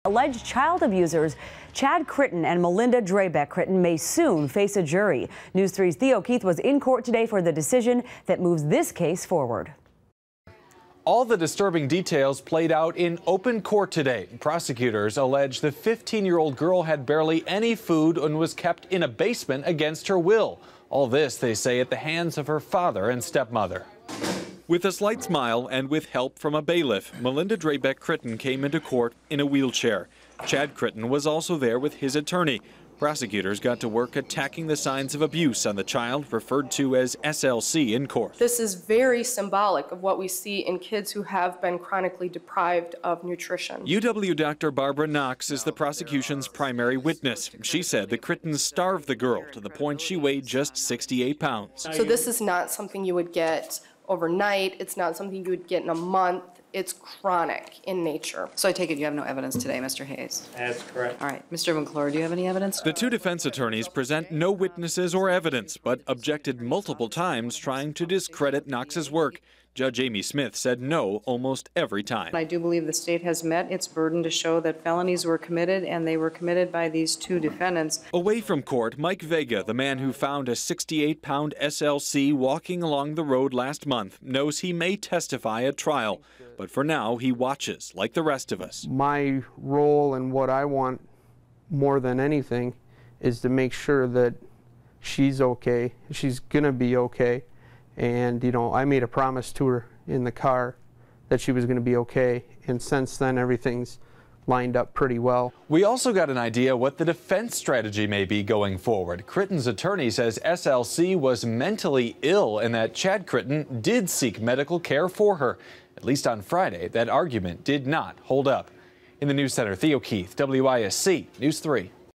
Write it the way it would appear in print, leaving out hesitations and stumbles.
Alleged child abusers Chad Critton and Melinda Draybeck Critton may soon face a jury. News 3's Theo Keith was in court today for the decision that moves this case forward. All the disturbing details played out in open court today. Prosecutors allege the 15-year-old girl had barely any food and was kept in a basement against her will. All this, they say, at the hands of her father and stepmother. With a slight smile and with help from a bailiff, Melinda Draybeck Critton came into court in a wheelchair. Chad Critton was also there with his attorney. Prosecutors got to work attacking the signs of abuse on the child, referred to as SLC, in court. This is very symbolic of what we see in kids who have been chronically deprived of nutrition. UW Dr. Barbara Knox is the prosecution's primary witness. She said the Crittons starved the girl to the point she weighed just 68 pounds. So this is not something you would get overnight. It's not something you would get in a month. It's chronic in nature. So I take it you have no evidence today, Mr. Hayes? That's correct. All right. Mr. McClure, do you have any evidence? The two defense attorneys present no witnesses or evidence, but objected multiple times, trying to discredit Knox's work. Judge Amy Smith said no almost every time. I do believe the state has met its burden to show that felonies were committed, and they were committed by these two defendants. Away from court, Mike Vega, the man who found a 68-pound SLC walking along the road last month, knows he may testify at trial. But for now, he watches like the rest of us. My role and what I want more than anything is to make sure that she's okay. She's gonna be okay. And, you know, I made a promise to her in the car that she was going to be okay. And since then, everything's lined up pretty well. We also got an idea what the defense strategy may be going forward. Critton's attorney says SLC was mentally ill and that Chad Critton did seek medical care for her. At least on Friday, that argument did not hold up. In the News Center, Theo Keith, WISC News 3.